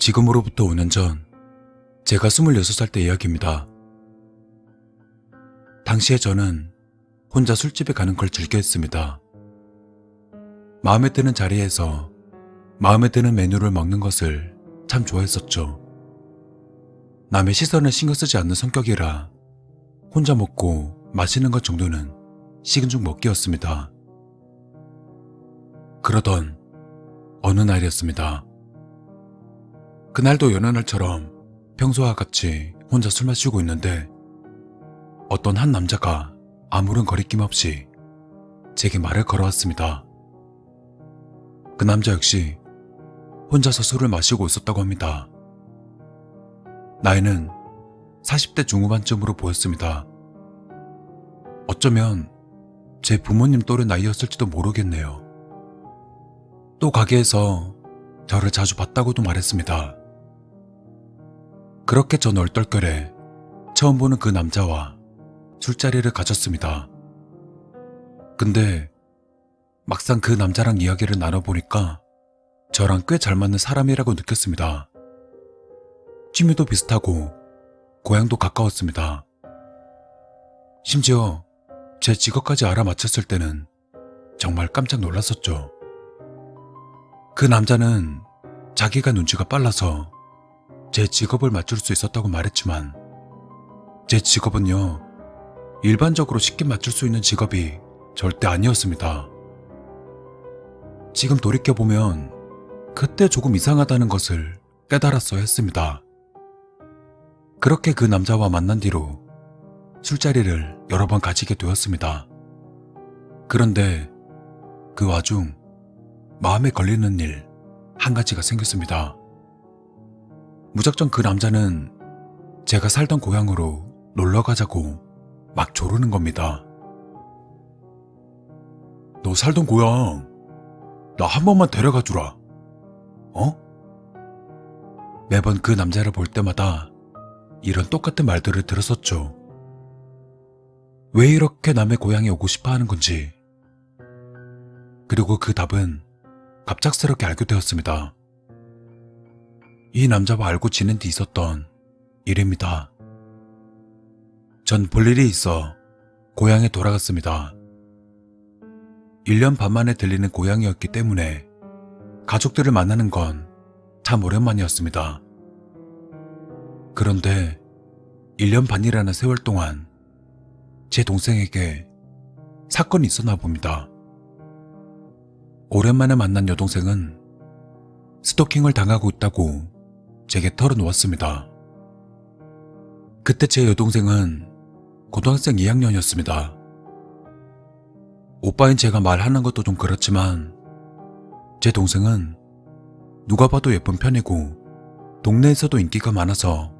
지금으로부터 5년 전, 제가 26살 때 이야기입니다. 당시에 저는 혼자 술집에 가는 걸 즐겨 했습니다. 마음에 드는 자리에서 마음에 드는 메뉴를 먹는 것을 참 좋아했었죠. 남의 시선을 신경 쓰지 않는 성격이라 혼자 먹고 마시는 것 정도는 식은 죽 먹기였습니다. 그러던 어느 날이었습니다. 그날도 여느 날처럼 평소와 같이 혼자 술 마시고 있는데 어떤 한 남자가 아무런 거리낌 없이 제게 말을 걸어왔습니다. 그 남자 역시 혼자서 술을 마시고 있었다고 합니다. 나이는 40대 중후반쯤으로 보였습니다. 어쩌면 제 부모님 또래 나이였을지도 모르겠네요. 또 가게에서 저를 자주 봤다고도 말했습니다. 그렇게 전 얼떨결에 처음 보는 그 남자와 술자리를 가졌습니다. 근데 막상 그 남자랑 이야기를 나눠보니까 저랑 꽤 잘 맞는 사람이라고 느꼈습니다. 취미도 비슷하고 고향도 가까웠습니다. 심지어 제 직업까지 알아맞혔을 때는 정말 깜짝 놀랐었죠. 그 남자는 자기가 눈치가 빨라서 제 직업을 맞출 수 있었다고 말했지만 제 직업은요, 일반적으로 쉽게 맞출 수 있는 직업이 절대 아니었습니다. 지금 돌이켜보면 그때 조금 이상하다는 것을 깨달았어야 했습니다. 그렇게 그 남자와 만난 뒤로 술자리를 여러 번 가지게 되었습니다. 그런데 그 와중 마음에 걸리는 일 한 가지가 생겼습니다. 무작정 그 남자는 제가 살던 고향으로 놀러 가자고 막 조르는 겁니다. 너 살던 고향 나 한 번만 데려가 주라. 매번 그 남자를 볼 때마다 이런 똑같은 말들을 들었었죠. 왜 이렇게 남의 고향에 오고 싶어 하는 건지. 그리고 그 답은 갑작스럽게 알게 되었습니다. 이 남자와 알고 지낸 뒤 있었던 일입니다. 전 볼 일이 있어 고향에 돌아갔습니다. 1년 반 만에 들리는 고향이었기 때문에 가족들을 만나는 건 참 오랜만이었습니다. 그런데 1년 반이라는 세월 동안 제 동생에게 사건이 있었나 봅니다. 오랜만에 만난 여동생은 스토킹을 당하고 있다고 제게 털어놓았습니다. 그때 제 여동생은 고등학생 2학년이었습니다. 오빠인 제가 말하는 것도 좀 그렇지만 제 동생은 누가 봐도 예쁜 편이고 동네에서도 인기가 많아서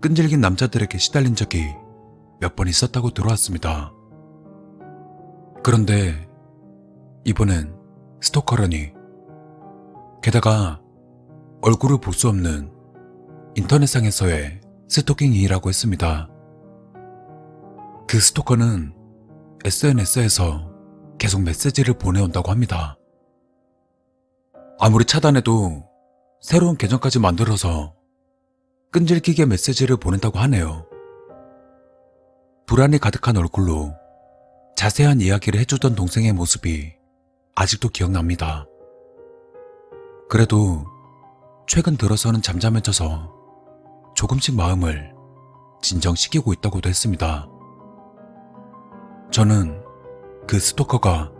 끈질긴 남자들에게 시달린 적이 몇 번 있었다고 들어왔습니다. 그런데 이번엔 스토커라니. 게다가 얼굴을 볼 수 없는 인터넷상에서의 스토킹이라고 했습니다. 그 스토커는 SNS에서 계속 메시지를 보내온다고 합니다. 아무리 차단해도 새로운 계정까지 만들어서 끈질기게 메시지를 보낸다고 하네요. 불안이 가득한 얼굴로 자세한 이야기를 해주던 동생의 모습이 아직도 기억납니다. 그래도 최근 들어서는 잠잠해져서 조금씩 마음을 진정시키고 있다고도 했습니다. 저는 그 스토커가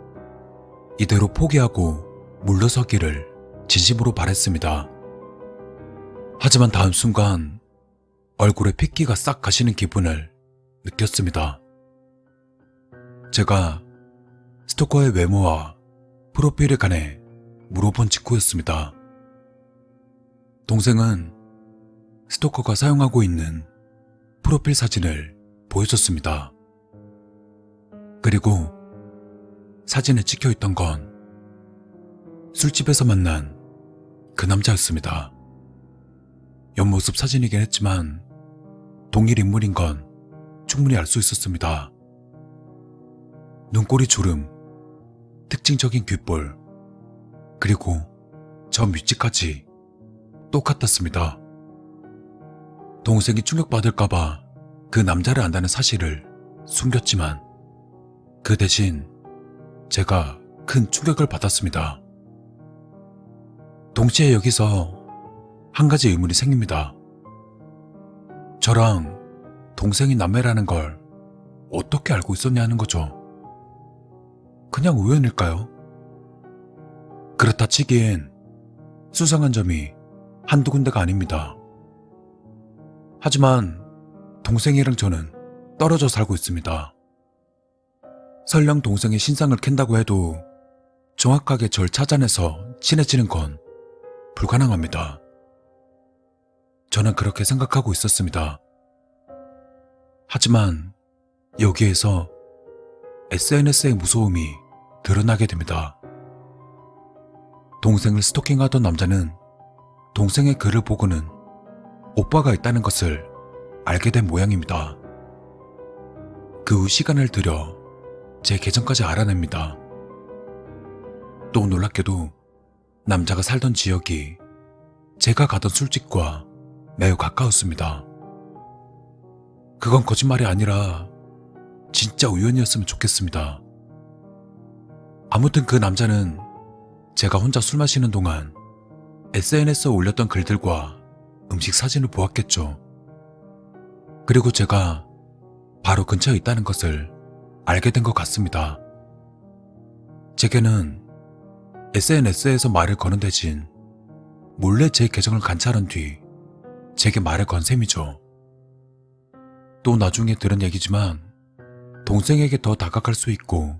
이대로 포기하고 물러서기를 진심으로 바랬습니다. 하지만 다음 순간 얼굴에 핏기가 싹 가시는 기분을 느꼈습니다. 제가 스토커의 외모와 프로필에 관해 물어본 직후였습니다. 동생은 스토커가 사용하고 있는 프로필 사진을 보여줬습니다. 그리고 사진에 찍혀있던 건 술집에서 만난 그 남자였습니다. 옆모습 사진이긴 했지만 동일 인물인 건 충분히 알 수 있었습니다. 눈꼬리 주름, 특징적인 귓볼, 그리고 저 윗집까지 똑같았습니다. 동생이 충격받을까봐 그 남자를 안다는 사실을 숨겼지만 그 대신 제가 큰 충격을 받았습니다. 동시에 여기서 한 가지 의문이 생깁니다. 저랑 동생이 남매라는 걸 어떻게 알고 있었냐는 거죠. 그냥 우연일까요? 그렇다 치기엔 수상한 점이 한두 군데가 아닙니다. 하지만 동생이랑 저는 떨어져 살고 있습니다. 설령 동생의 신상을 캔다고 해도 정확하게 절 찾아내서 친해지는 건 불가능합니다. 저는 그렇게 생각하고 있었습니다. 하지만 여기에서 SNS의 무서움이 드러나게 됩니다. 동생을 스토킹하던 남자는 동생의 글을 보고는 오빠가 있다는 것을 알게 된 모양입니다. 그 후 시간을 들여 제 계정까지 알아냅니다. 또 놀랍게도 남자가 살던 지역이 제가 가던 술집과 매우 가까웠습니다. 그건 거짓말이 아니라 진짜 우연이었으면 좋겠습니다. 아무튼 그 남자는 제가 혼자 술 마시는 동안 SNS에 올렸던 글들과 음식 사진을 보았겠죠. 그리고 제가 바로 근처에 있다는 것을 알게 된 것 같습니다. 제게는 SNS에서 말을 거는 대신 몰래 제 계정을 관찰한 뒤 제게 말을 건 셈이죠. 또 나중에 들은 얘기지만 동생에게 더 다가갈 수 있고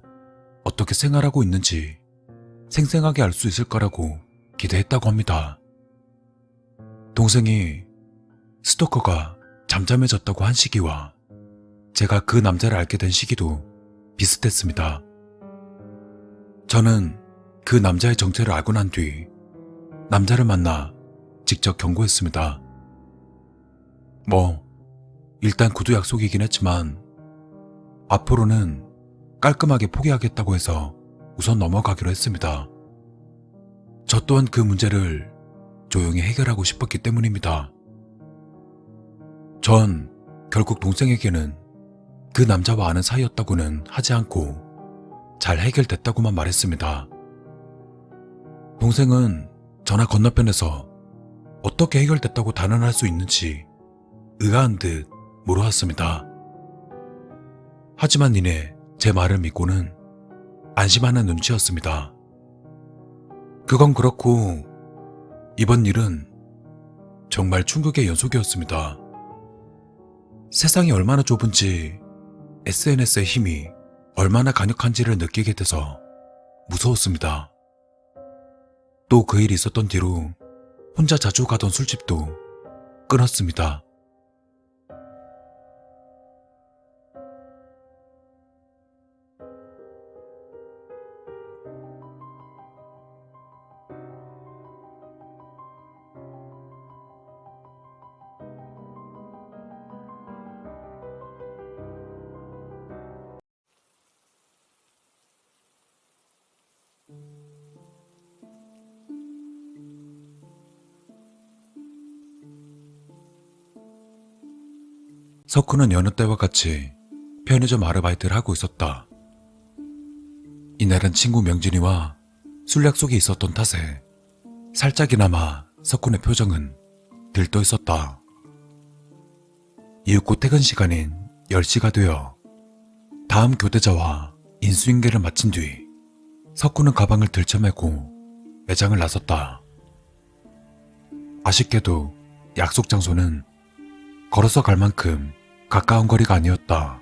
어떻게 생활하고 있는지 생생하게 알 수 있을 거라고 기대했다고 합니다. 동생이 스토커가 잠잠해졌다고 한 시기와 제가 그 남자를 알게 된 시기도 비슷했습니다. 저는 그 남자의 정체를 알고 난 뒤 남자를 만나 직접 경고했습니다. 일단 구두 약속이긴 했지만 앞으로는 깔끔하게 포기하겠다고 해서 우선 넘어가기로 했습니다. 저 또한 그 문제를 조용히 해결하고 싶었기 때문입니다. 전 결국 동생에게는 그 남자와 아는 사이였다고는 하지 않고 잘 해결됐다고만 말했습니다. 동생은 전화 건너편에서 어떻게 해결됐다고 단언할 수 있는지 의아한 듯 물어왔습니다. 하지만 이내 제 말을 믿고는 안심하는 눈치였습니다. 그건 그렇고 이번 일은 정말 충격의 연속이었습니다. 세상이 얼마나 좁은지 SNS의 힘이 얼마나 강력한지를 느끼게 돼서 무서웠습니다. 또 그 일이 있었던 뒤로 혼자 자주 가던 술집도 끊었습니다. 석훈은 여느 때와 같이 편의점 아르바이트를 하고 있었다. 이날은 친구 명진이와 술 약속이 있었던 탓에 살짝이나마 석훈의 표정은 들떠 있었다. 이윽고 퇴근 시간인 10시가 되어 다음 교대자와 인수인계를 마친 뒤 석훈은 가방을 들쳐매고 매장을 나섰다. 아쉽게도 약속 장소는 걸어서 갈 만큼 가까운 거리가 아니었다.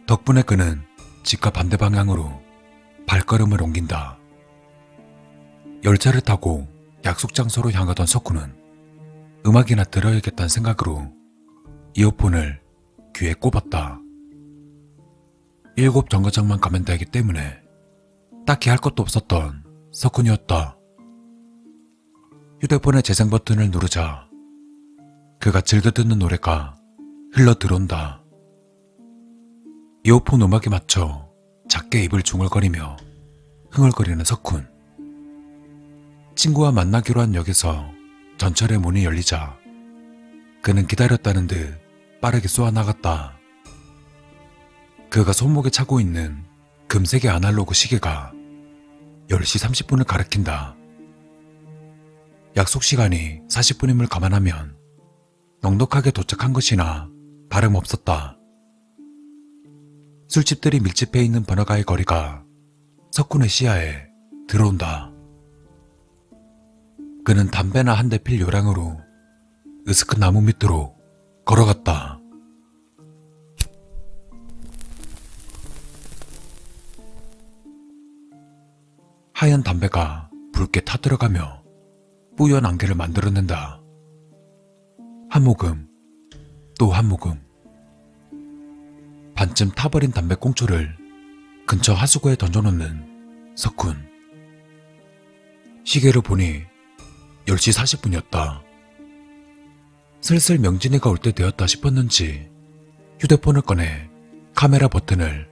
덕분에 그는 집과 반대 방향으로 발걸음을 옮긴다. 열차를 타고 약속 장소로 향하던 석훈은 음악이나 들어야겠다는 생각으로 이어폰을 귀에 꼽았다. 7 정거장만 가면 되기 때문에 딱히 할 것도 없었던 석훈이었다. 휴대폰의 재생 버튼을 누르자 그가 즐겨 듣는 노래가 흘러 들어온다. 이어폰 음악에 맞춰 작게 입을 중얼거리며 흥얼거리는 석훈. 친구와 만나기로 한 역에서 전철의 문이 열리자 그는 기다렸다는 듯 빠르게 쏘아 나갔다. 그가 손목에 차고 있는 금색의 아날로그 시계가 10시 30분을 가리킨다. 약속 시간이 40분임을 감안하면 넉넉하게 도착한 것이나 다름없었다. 술집들이 밀집해 있는 번화가의 거리가 석훈의 시야에 들어온다. 그는 담배나 한 대 필 요량으로 으스큰 나무 밑으로 걸어갔다. 하얀 담배가 붉게 타들어가며 뿌연 안개를 만들어낸다. 한 모금, 또 한 모금. 반쯤 타버린 담배꽁초를 근처 하수구에 던져놓는 석훈. 시계를 보니 10시 40분이었다. 슬슬 명진이가 올 때 되었다 싶었는지 휴대폰을 꺼내 카메라 버튼을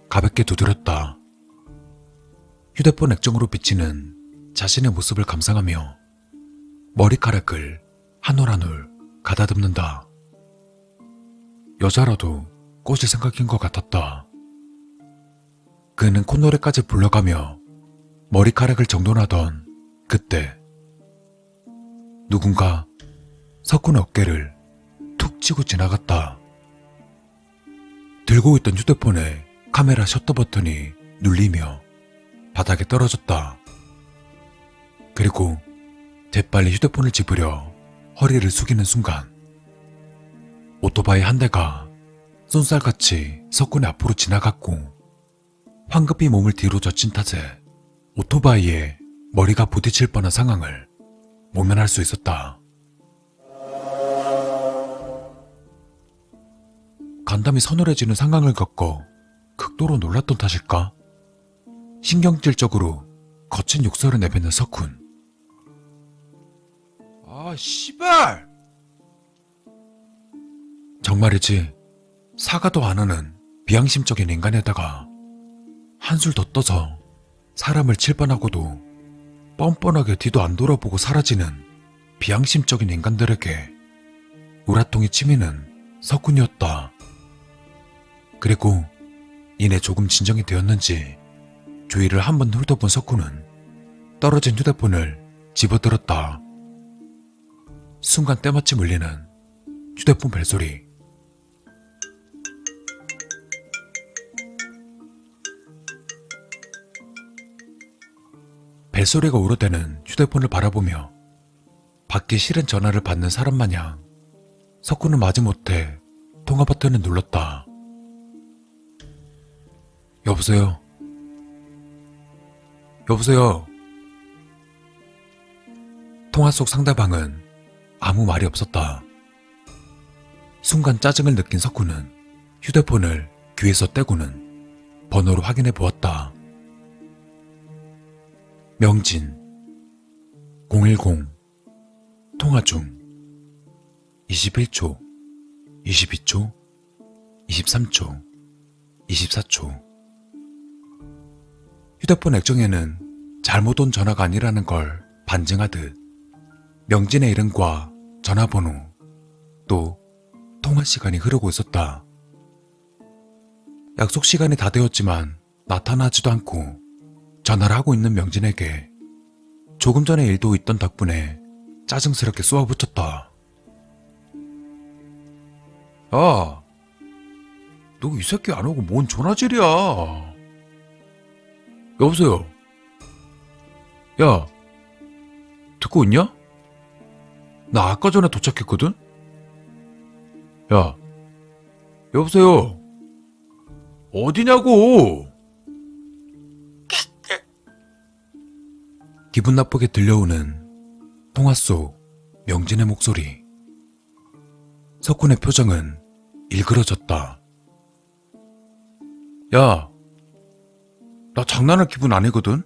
가볍게 두드렸다. 휴대폰 액정으로 비치는 자신의 모습을 감상하며 머리카락을 한 올 한 올 가다듬는다. 여자라도 꼬실 생각인 것 같았다. 그는 콧노래까지 불러가며 머리카락을 정돈하던 그때 누군가 석훈의 어깨를 툭 치고 지나갔다. 들고 있던 휴대폰의 카메라 셔터 버튼이 눌리며 바닥에 떨어졌다. 그리고 재빨리 휴대폰을 집으려 허리를 숙이는 순간 오토바이 한 대가 쏜살같이 석훈의 앞으로 지나갔고 황급히 몸을 뒤로 젖힌 탓에 오토바이에 머리가 부딪힐 뻔한 상황을 모면할 수 있었다. 간담이 서늘해지는 상황을 겪어 극도로 놀랐던 탓일까? 신경질적으로 거친 욕설을 내뱉는 석훈. 아, 씨발! 정말이지 사과도 안 하는 비양심적인 인간에다가 한술 더 떠서 사람을 칠 뻔하고도 뻔뻔하게 뒤도 안 돌아보고 사라지는 비양심적인 인간들에게 우라통이 치미는 석훈이었다. 그리고 이내 조금 진정이 되었는지 주위를 한번 훑어본 석훈은 떨어진 휴대폰을 집어들었다. 순간 때마침 울리는 휴대폰 벨소리. 벨소리가 우러대는 휴대폰을 바라보며 받기 싫은 전화를 받는 사람 마냥 석훈은 마지못해 통화 버튼을 눌렀다. 여보세요? 여보세요? 통화 속 상대방은 아무 말이 없었다. 순간 짜증을 느낀 석훈은 휴대폰을 귀에서 떼고는 번호를 확인해 보았다. 명진 010 통화 중 21초 22초 23초 24초. 휴대폰 액정에는 잘못 온 전화가 아니라는 걸 반증하듯 명진의 이름과 전화번호 또 통화 시간이 흐르고 있었다. 약속 시간이 다 되었지만 나타나지도 않고 전화를 하고 있는 명진에게 조금 전에 일도 있던 덕분에 짜증스럽게 쏘아붙였다. 야, 너 이 새끼 안 오고 뭔 전화질이야. 여보세요? 야, 듣고 있냐? 나 아까 전에 도착했거든? 야, 여보세요? 어디냐고? 기분 나쁘게 들려오는 통화 속 명진의 목소리. 석훈의 표정은 일그러졌다. 야, 나 장난할 기분 아니거든?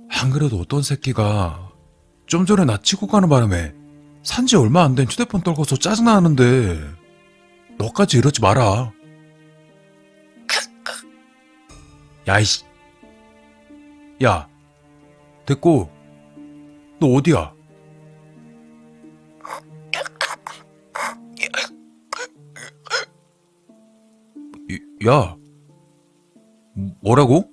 안 그래도 어떤 새끼가 좀 전에 나 치고 가는 바람에 산지 얼마 안 된 휴대폰 떨궈서 짜증나는데 너까지 이러지 마라. 야, 이씨. 야, 됐고 너 어디야? 야, 뭐라고?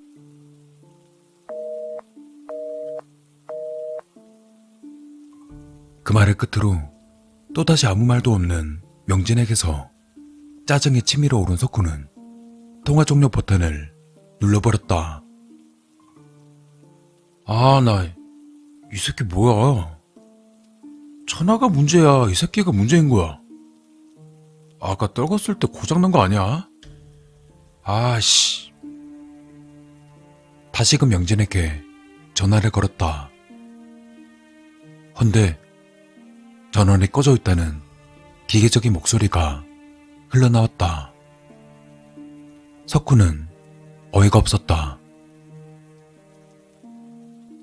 그 말을 끝으로 또다시 아무 말도 없는 명진에게서 짜증에 치밀어 오른 석훈은 통화 종료 버튼을 눌러버렸다. 아, 이 새끼 뭐야? 전화가 문제야. 이 새끼가 문제인 거야. 아까 떨궜을 때 고장난 거 아니야? 아씨. 다시금 명진에게 전화를 걸었다. 헌데 전원이 꺼져 있다는 기계적인 목소리가 흘러나왔다. 석훈은 어이가 없었다.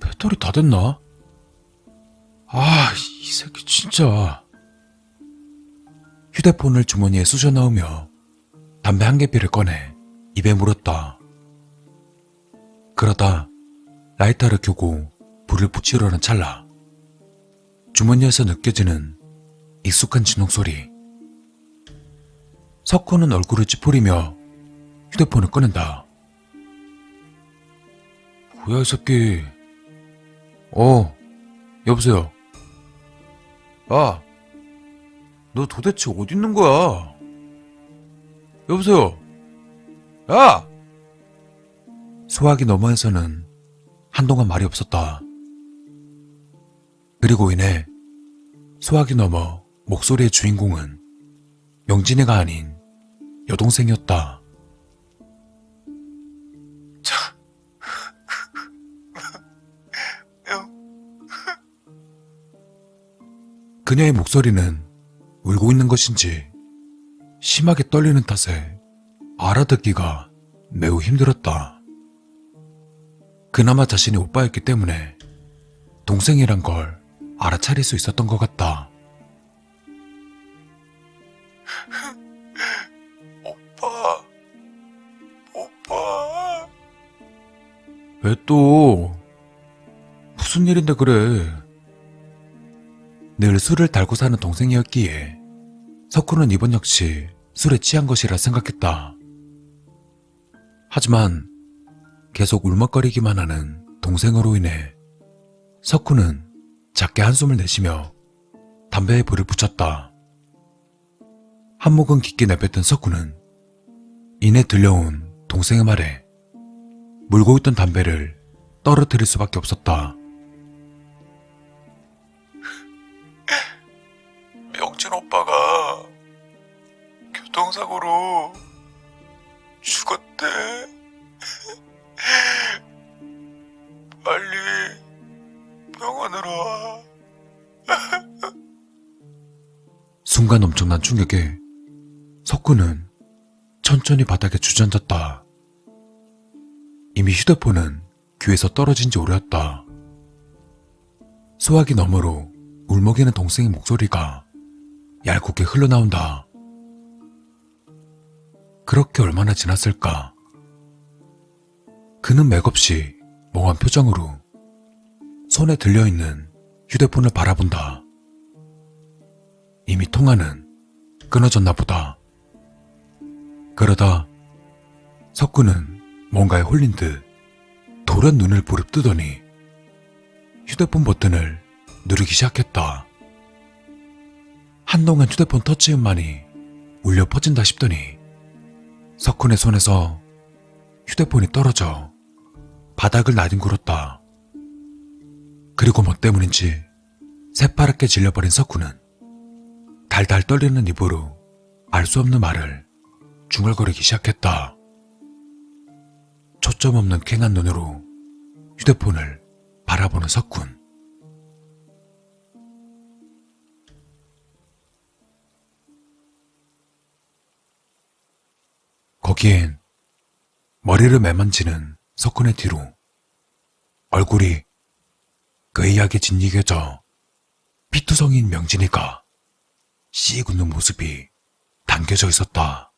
배터리 다 됐나? 아, 이 새끼 진짜. 휴대폰을 주머니에 쑤셔 넣으며 담배 한 개피를 꺼내 입에 물었다. 그러다 라이터를 켜고 불을 붙이려는 찰나 주머니에서 느껴지는 익숙한 진동소리. 석훈은 얼굴을 찌푸리며 휴대폰을 꺼낸다. 뭐야 이 새끼. 여보세요. 야, 너 도대체 어디 있는 거야? 여보세요. 야! 소화기 너머에서는 한동안 말이 없었다. 그리고 이내 소화기 너머 목소리의 주인공은 명진이가 아닌 여동생이었다. 그녀의 목소리는 울고 있는 것인지 심하게 떨리는 탓에 알아듣기가 매우 힘들었다. 그나마 자신이 오빠였기 때문에 동생이란 걸 알아차릴 수 있었던 것 같다. 오빠. 왜 또? 무슨 일인데 그래? 늘 술을 달고 사는 동생이었기에 석훈은 이번 역시 술에 취한 것이라 생각했다. 하지만 계속 울먹거리기만 하는 동생으로 인해 석훈은 작게 한숨을 내쉬며 담배에 불을 붙였다. 한 모금 깊게 내뱉은 석훈은 이내 들려온 동생의 말에 물고 있던 담배를 떨어뜨릴 수밖에 없었다. 명진 오빠가 교통사고로 죽었대. 빨리 병원으로 와. 순간 엄청난 충격에 석훈은 천천히 바닥에 주저앉았다. 이미 휴대폰은 귀에서 떨어진 지 오래였다. 소화기 너머로 울먹이는 동생의 목소리가 얄궂게 흘러나온다. 그렇게 얼마나 지났을까? 그는 맥없이 멍한 표정으로 손에 들려있는 휴대폰을 바라본다. 이미 통화는 끊어졌나 보다. 그러다 석구는 뭔가에 홀린 듯 돌연 눈을 부릅뜨더니 휴대폰 버튼을 누르기 시작했다. 한동안 휴대폰 터치음만이 울려 퍼진다 싶더니 석훈의 손에서 휴대폰이 떨어져 바닥을 나뒹굴었다. 그리고 뭐 때문인지 새파랗게 질려버린 석훈은 달달 떨리는 입으로 알 수 없는 말을 중얼거리기 시작했다. 초점 없는 퀭한 눈으로 휴대폰을 바라보는 석훈. 거기엔 머리를 매만지는 석훈의 뒤로 얼굴이 그이하게 짓이겨져 피투성이인 명진이가 씩 웃는 모습이 담겨져 있었다.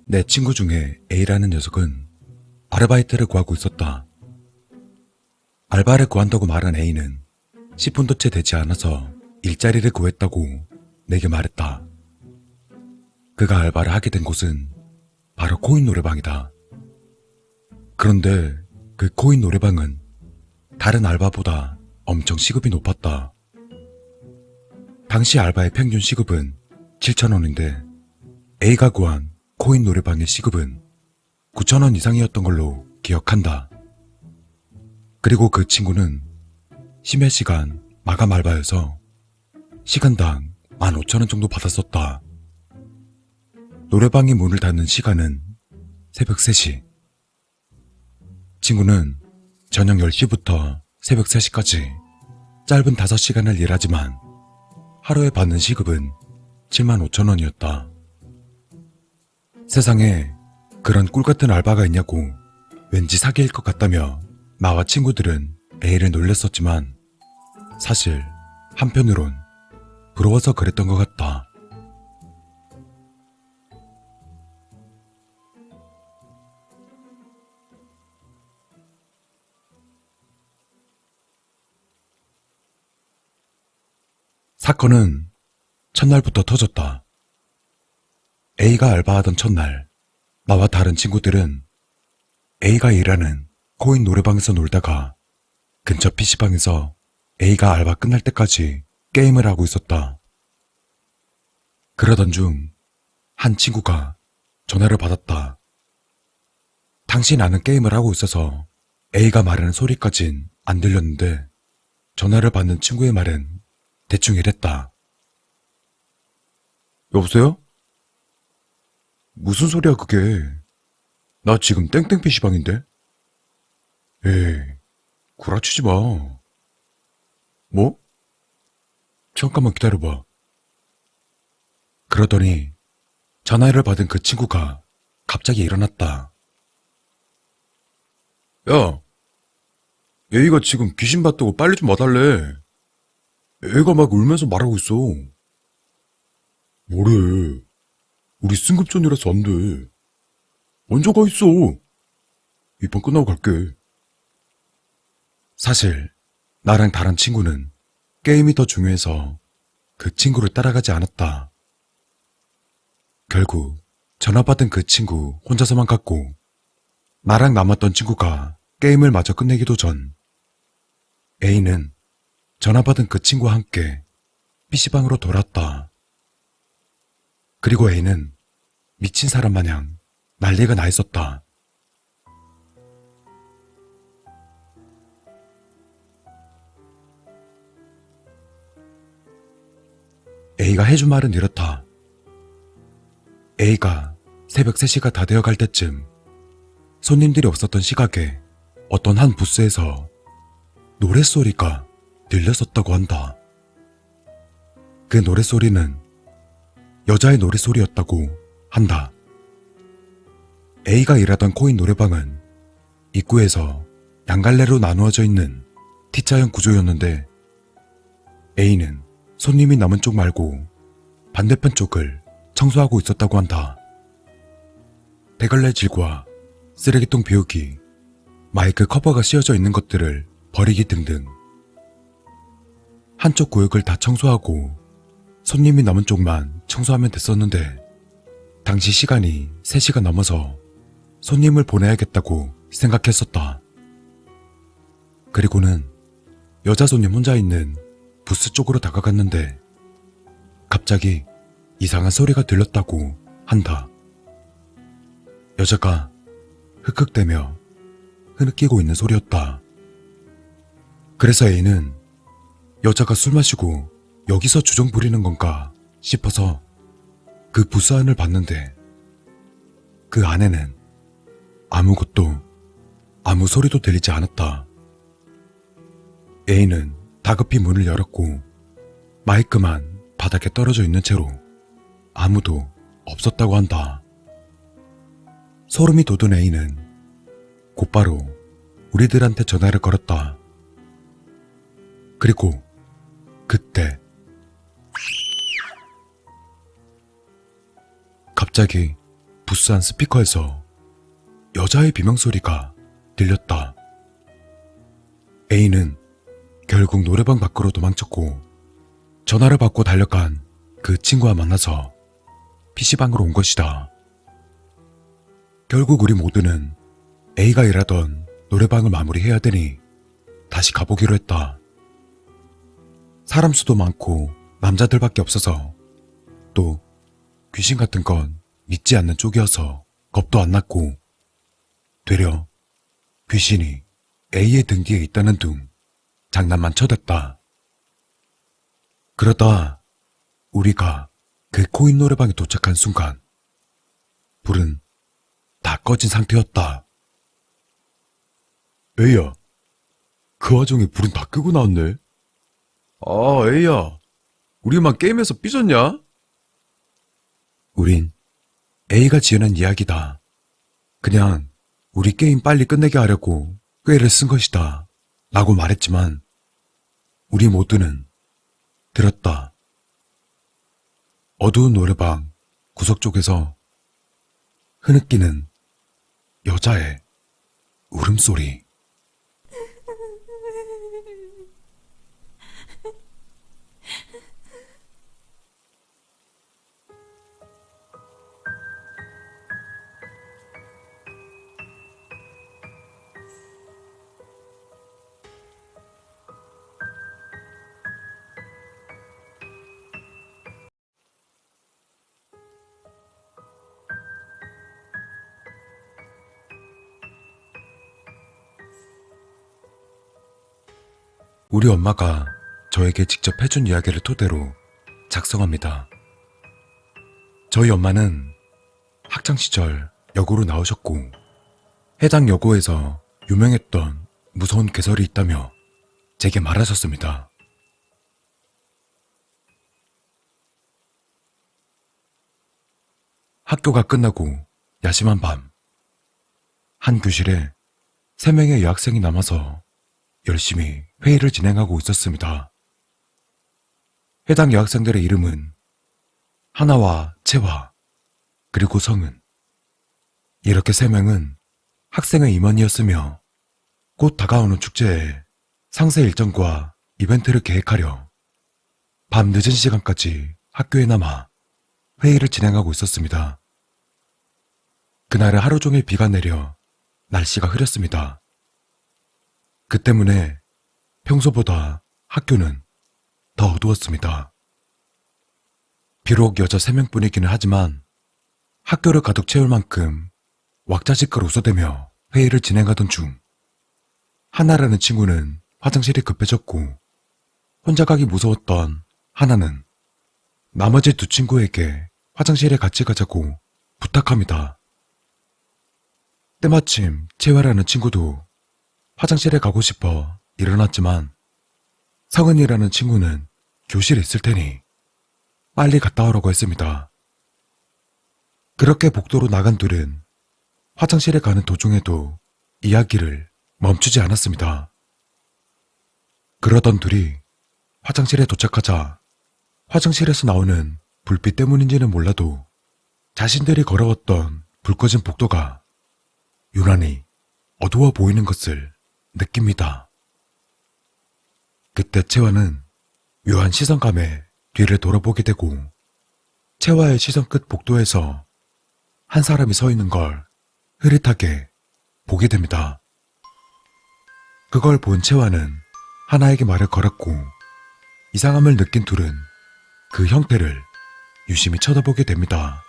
내 친구 중에 A라는 녀석은 아르바이트를 구하고 있었다. 알바를 구한다고 말한 A는 10분도 채 되지 않아서 일자리를 구했다고 내게 말했다. 그가 알바를 하게 된 곳은 바로 코인 노래방이다. 그런데 그 코인 노래방은 다른 알바보다 엄청 시급이 높았다. 당시 알바의 평균 시급은 7,000원인데 A가 구한 코인 노래방의 시급은 9,000원 이상이었던 걸로 기억한다. 그리고 그 친구는 심야 시간 마감 알바여서 시간당 15,000원 정도 받았었다. 노래방이 문을 닫는 시간은 새벽 3시. 친구는 저녁 10시부터 새벽 3시까지 짧은 5시간을 일하지만 하루에 받는 시급은 75,000원이었다. 세상에 그런 꿀같은 알바가 있냐고 왠지 사기일 것 같다며 나와 친구들은 A를 놀렸었지만 사실 한편으론 부러워서 그랬던 것 같다. 사건은 첫날부터 터졌다. A가 알바하던 첫날, 나와 다른 친구들은 A가 일하는 코인 노래방에서 놀다가 근처 PC방에서 A가 알바 끝날 때까지 게임을 하고 있었다. 그러던 중 한 친구가 전화를 받았다. 당시 나는 게임을 하고 있어서 A가 말하는 소리까진 안 들렸는데 전화를 받는 친구의 말은 대충 이랬다. 여보세요? 무슨 소리야 그게? 나 지금 땡땡 PC방인데? 에이, 구라치지 마. 뭐? 잠깐만 기다려봐. 그러더니 전화를 받은 그 친구가 갑자기 일어났다. 야, A가 지금 귀신 봤다고 빨리 좀 와달래. 애가 막 울면서 말하고 있어. 뭐래? 우리 승급전이라서 안 돼. 먼저 가 있어. 이번 끝나고 갈게. 사실 나랑 다른 친구는 게임이 더 중요해서 그 친구를 따라가지 않았다. 결국 전화 받은 그 친구 혼자서만 갔고 나랑 남았던 친구가 게임을 마저 끝내기도 전 A는 전화 받은 그 친구와 함께 PC방으로 돌아왔다. 그리고 A는 미친 사람 마냥 난리가 나 있었다. A가 해준 말은 이렇다. A가 새벽 3시가 다 되어갈 때쯤 손님들이 없었던 시각에 어떤 한 부스에서 노랫소리가 들렸었다고 한다. 그 노랫소리는 여자의 노랫소리였다고 한다. A가 일하던 코인 노래방은 입구에서 양갈래로 나누어져 있는 T자형 구조였는데 A는 손님이 남은 쪽 말고 반대편 쪽을 청소하고 있었다고 한다. 대걸레질과 쓰레기통 비우기, 마이크 커버가 씌워져 있는 것들을 버리기 등등 한쪽 구역을 다 청소하고 손님이 남은 쪽만 청소하면 됐었는데 당시 시간이 3시가 넘어서 손님을 보내야겠다고 생각했었다. 그리고는 여자 손님 혼자 있는 부스 쪽으로 다가갔는데 갑자기 이상한 소리가 들렸다고 한다. 여자가 흑흑대며 흐느끼고 있는 소리였다. 그래서 A는 여자가 술 마시고 여기서 주정 부리는 건가 싶어서 그 부스 안을 봤는데 그 안에는 아무것도 아무 소리도 들리지 않았다. A는 다급히 문을 열었고 마이크만 바닥에 떨어져 있는 채로 아무도 없었다고 한다. 소름이 돋은 A는 곧바로 우리들한테 전화를 걸었다. 그리고 그때 갑자기 부스 안 스피커에서 여자의 비명소리가 들렸다. A는 결국 노래방 밖으로 도망쳤고 전화를 받고 달려간 그 친구와 만나서 PC방으로 온 것이다. 결국 우리 모두는 A가 일하던 노래방을 마무리해야 되니 다시 가보기로 했다. 사람 수도 많고 남자들밖에 없어서 또 귀신 같은 건 믿지 않는 쪽이어서 겁도 안 났고 되려 귀신이 A의 등 뒤에 있다는 둥 장난만 쳐댔다. 그러다 우리가 그 코인 노래방에 도착한 순간 불은 다 꺼진 상태였다. A야, 그 와중에 불은 다 끄고 나왔네. 아, A야, 우리만 게임에서 삐졌냐? 우린 A가 지어낸 이야기다. 그냥 우리 게임 빨리 끝내게 하려고 꾀를 쓴 것이다 라고 말했지만 우리 모두는 들었다. 어두운 노래방 구석 쪽에서 흐느끼는 여자의 울음소리. 우리 엄마가 저에게 직접 해준 이야기를 토대로 작성합니다. 저희 엄마는 학창시절 여고로 나오셨고 해당 여고에서 유명했던 무서운 개설이 있다며 제게 말하셨습니다. 학교가 끝나고 야심한 밤, 한 교실에 3명의 여학생이 남아서 열심히 회의를 진행하고 있었습니다. 해당 여학생들의 이름은 하나와 채화, 그리고 성은. 이렇게 3명은 학생의 임원이었으며 곧 다가오는 축제에 상세 일정과 이벤트를 계획하려 밤 늦은 시간까지 학교에 남아 회의를 진행하고 있었습니다. 그날은 하루 종일 비가 내려 날씨가 흐렸습니다. 그 때문에 평소보다 학교는 더 어두웠습니다. 비록 여자 3명뿐이기는 하지만 학교를 가득 채울 만큼 왁자지껄 웃어대며 회의를 진행하던 중 하나라는 친구는 화장실이 급해졌고 혼자 가기 무서웠던 하나는 나머지 2 친구에게 화장실에 같이 가자고 부탁합니다. 때마침 채화라는 친구도 화장실에 가고 싶어 일어났지만 성은이라는 친구는 교실에 있을 테니 빨리 갔다 오라고 했습니다. 그렇게 복도로 나간 둘은 화장실에 가는 도중에도 이야기를 멈추지 않았습니다. 그러던 둘이 화장실에 도착하자 화장실에서 나오는 불빛 때문인지는 몰라도 자신들이 걸어왔던 불 꺼진 복도가 유난히 어두워 보이는 것을 느낍니다. 그때 채화는 묘한 시선감에 뒤를 돌아보게 되고 채화의 시선 끝 복도에서 한 사람이 서 있는 걸 흐릿하게 보게 됩니다. 그걸 본 채화는 하나에게 말을 걸었고 이상함을 느낀 둘은 그 형태를 유심히 쳐다보게 됩니다.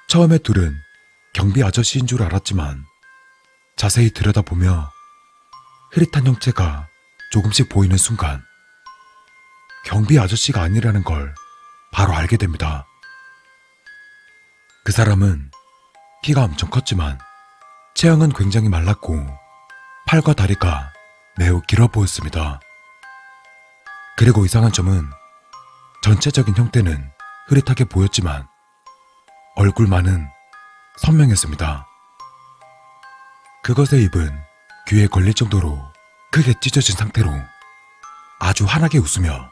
처음에 둘은 경비 아저씨인 줄 알았지만 자세히 들여다보며 흐릿한 형체가 조금씩 보이는 순간 경비 아저씨가 아니라는 걸 바로 알게 됩니다. 그 사람은 키가 엄청 컸지만 체형은 굉장히 말랐고 팔과 다리가 매우 길어 보였습니다. 그리고 이상한 점은 전체적인 형태는 흐릿하게 보였지만 얼굴만은 선명했습니다. 그것의 입은 귀에 걸릴 정도로 크게 찢어진 상태로 아주 환하게 웃으며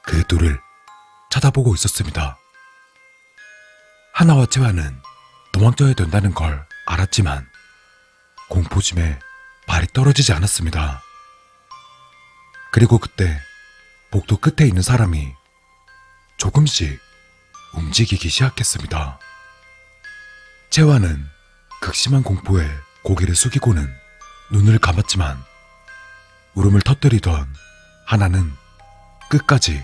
그 둘을 쳐다보고 있었습니다. 하나와 채화는 도망쳐야 된다는 걸 알았지만 공포심에 발이 떨어지지 않았습니다. 그리고 그때 복도 끝에 있는 사람이 조금씩 움직이기 시작했습니다. 채화는 극심한 공포에 고개를 숙이고는 눈을 감았지만 울음을 터뜨리던 하나는 끝까지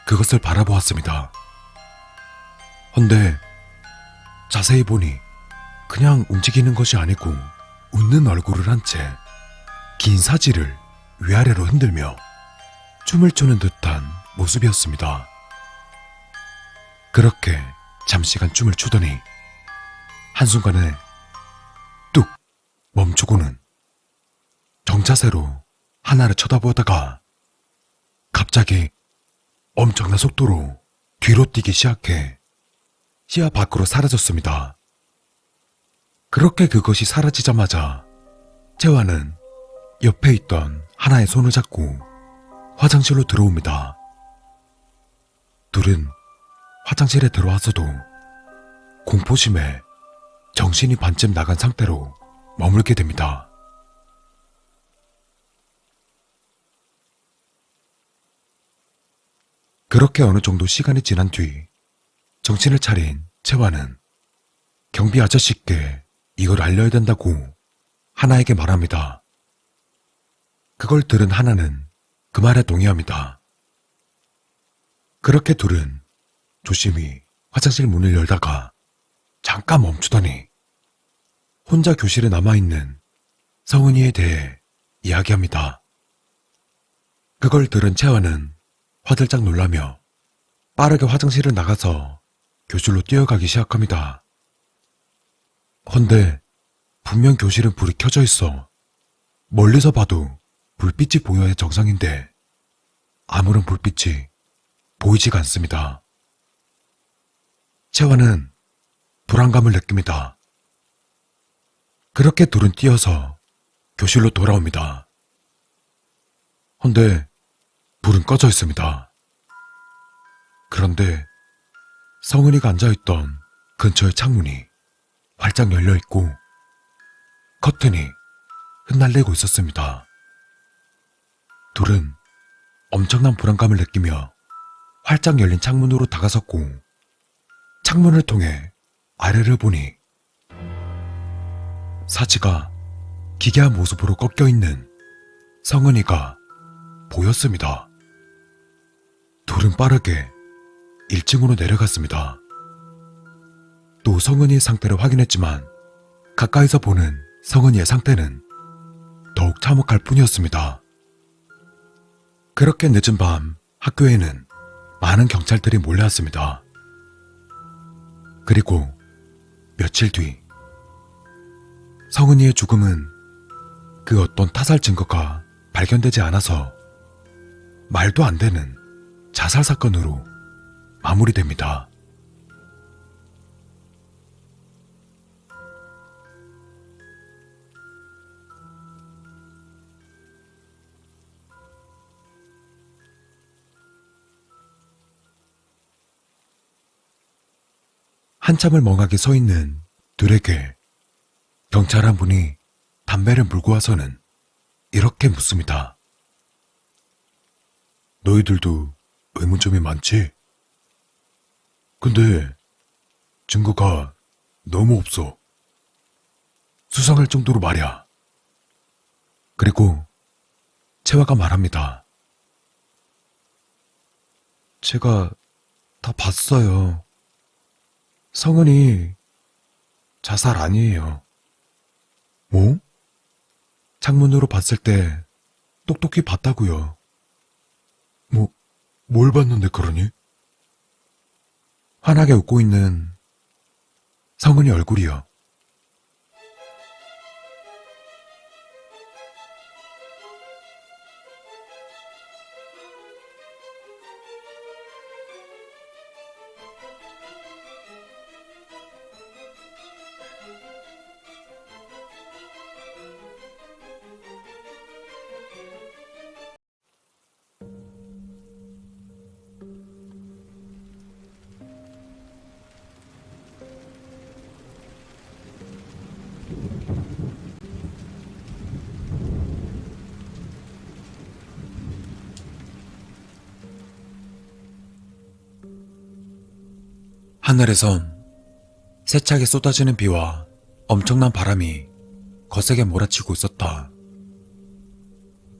그것을 바라보았습니다. 헌데 자세히 보니 그냥 움직이는 것이 아니고 웃는 얼굴을 한 채 긴 사지를 위아래로 흔들며 춤을 추는 듯한 모습이었습니다. 그렇게 잠시간 춤을 추더니 한순간에 뚝 멈추고는 정자세로 하나를 쳐다보다가 갑자기 엄청난 속도로 뒤로 뛰기 시작해 시야 밖으로 사라졌습니다. 그렇게 그것이 사라지자마자 채화는 옆에 있던 하나의 손을 잡고 화장실로 들어옵니다. 둘은 화장실에 들어와서도 공포심에 정신이 반쯤 나간 상태로 머물게 됩니다. 그렇게 어느 정도 시간이 지난 뒤 정신을 차린 채화는 경비 아저씨께 이걸 알려야 된다고 하나에게 말합니다. 그걸 들은 하나는 그 말에 동의합니다. 그렇게 둘은 조심히 화장실 문을 열다가 잠깐 멈추더니 혼자 교실에 남아있는 성은이에 대해 이야기합니다. 그걸 들은 채화는 화들짝 놀라며 빠르게 화장실을 나가서 교실로 뛰어가기 시작합니다. 헌데 분명 교실은 불이 켜져 있어 멀리서 봐도 불빛이 보여야 정상인데 아무런 불빛이 보이지가 않습니다. 채화는 불안감을 느낍니다. 그렇게 둘은 뛰어서 교실로 돌아옵니다. 헌데 불은 꺼져 있습니다. 그런데 성은이가 앉아있던 근처의 창문이 활짝 열려있고 커튼이 흩날리고 있었습니다. 둘은 엄청난 불안감을 느끼며 활짝 열린 창문으로 다가섰고 창문을 통해 아래를 보니 사지가 기괴한 모습으로 꺾여있는 성은이가 보였습니다. 둘은 빠르게 1층으로 내려갔습니다. 또 성은이의 상태를 확인했지만 가까이서 보는 성은이의 상태는 더욱 참혹할 뿐이었습니다. 그렇게 늦은 밤 학교에는 많은 경찰들이 몰려왔습니다. 그리고 며칠 뒤 성은이의 죽음은 그 어떤 타살 증거가 발견되지 않아서 말도 안 되는 자살 사건으로 마무리됩니다. 한참을 멍하게 서 있는 둘에게 경찰 한 분이 담배를 물고 와서는 이렇게 묻습니다. 너희들도 의문점이 많지? 근데 증거가 너무 없어. 수상할 정도로 말이야. 그리고 채화가 말합니다. 제가 다 봤어요. 성은이 자살 아니에요. 뭐? 창문으로 봤을 때 똑똑히 봤다고요. 뭘 봤는데 그러니? 환하게 웃고 있는 성은이 얼굴이요. 하늘에선 세차게 쏟아지는 비와 엄청난 바람이 거세게 몰아치고 있었다.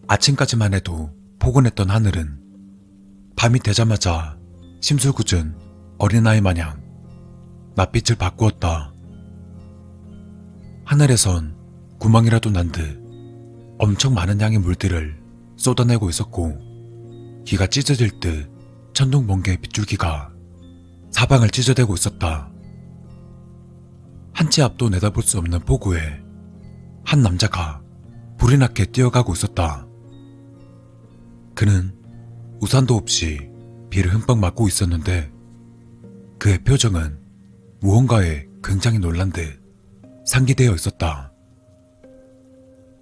아침까지만 해도 포근했던 하늘은 밤이 되자마자 심술궂은 어린아이 마냥 낯빛을 바꾸었다. 하늘에선 구멍이라도 난 듯 엄청 많은 양의 물들을 쏟아내고 있었고, 기가 찢어질 듯 천둥 번개의 빗줄기가 사방을 찢어대고 있었다. 한 치 앞도 내다볼 수 없는 폭우에 한 남자가 불이 나게 뛰어가고 있었다. 그는 우산도 없이 비를 흠뻑 맞고 있었는데, 그의 표정은 무언가에 굉장히 놀란 듯 상기되어 있었다.